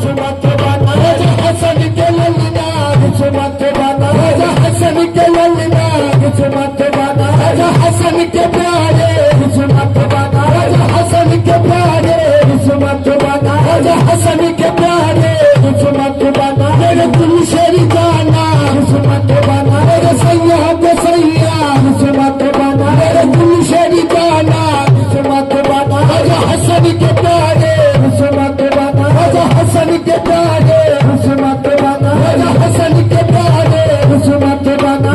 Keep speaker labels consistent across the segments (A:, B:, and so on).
A: किस्मत बना हसन के ललना किस्मत बना हसन के ललना किस्मत बना हसन के प्यारे किस्मत बना हसन के प्यारे किस्मत बना हसन के प्यारे किस्मत बना मेरे गुलशरी जाना किस्मत बना मेरे सैया के सैया किस्मत बना मेरे गुलशरी जाना किस्मत बना हसन के प्यारे किस्मत बना हसन के प्यारे किस्मत बना हसन के प्यारे किस्मत बना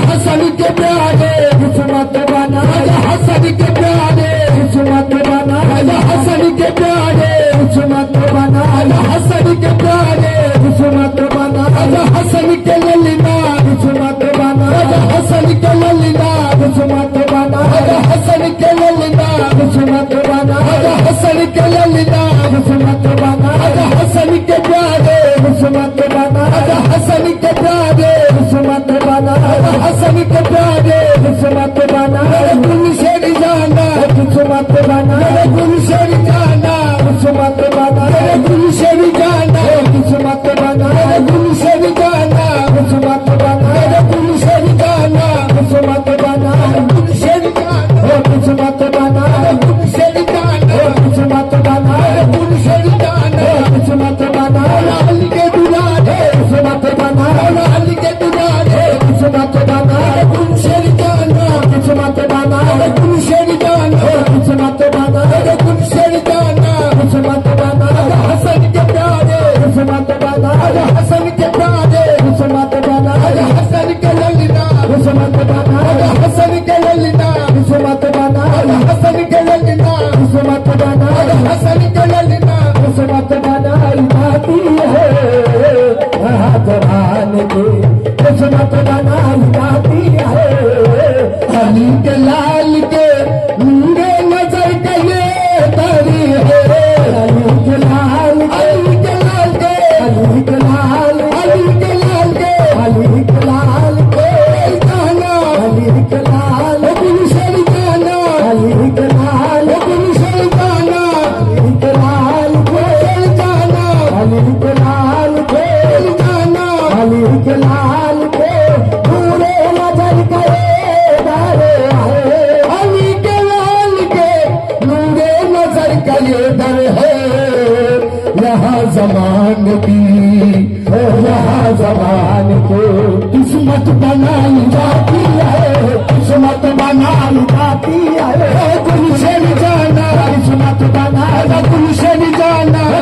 A: हसन के प्यारे किस्मत बना हसन के प्यारे किस्मत बना हसन के प्यारे किस्मत बना हसन के प्यारे किस्मत बना हसन के ललना किस्मत बना हसन के ललना किस्मत बना हसन के ललना किस्मत बना हसन के ललना किस्मत बना हसन के प्यारे किस्मत बना हसन के प्यारे किस्मत बना हसन के प्यारे किस्मत बना गुलशरी जाना किस्मत बना गुलशरी जाना किस्मत बना गुलशरी जाना किस्मत बना गुलशरी जाना किस्मत बना गुलशरी जाना किस्मत बना गुलशरी जाना किस्मत बना गुलशरी जाना किस्मत बना गुलशरी जाना किस्मत बना अली के दुलारे किस्मत बना अली के दुलारे किस्मत बना गुलशरी जाना किस्मत बना गुलशरी जाना किस्मत बना गुलशरी जाना किस्मत बना हसन के प्यारे किस्मत बना हसन के प्यारे किस्मत बना हसन के ललना किस्मत बना हसन के ललना किस्मत बना हसन के ललना किस्मत बना हसन के ललना किस्मत बना बाती है जवान की किस्मत बना बाती है अली के लाल के नूरे नजर का ये तारी है अली के लाल अली के लाल के अली के लाल अली के लाल के अली के लाल के जाना अली के लाल गुलशरी जाना अली के लाल गुलशरी जाना अली के लाल गुलशरी जाना अली के लाल गुलशरी जाना अली के लाल के पूरे नजर करे दारे है अली के लाल के नूरे नजर का ये दर है यहाँ जमान की यहाँ जमान को किस्मत बनाई जाती है किस्मत बनाई जाती है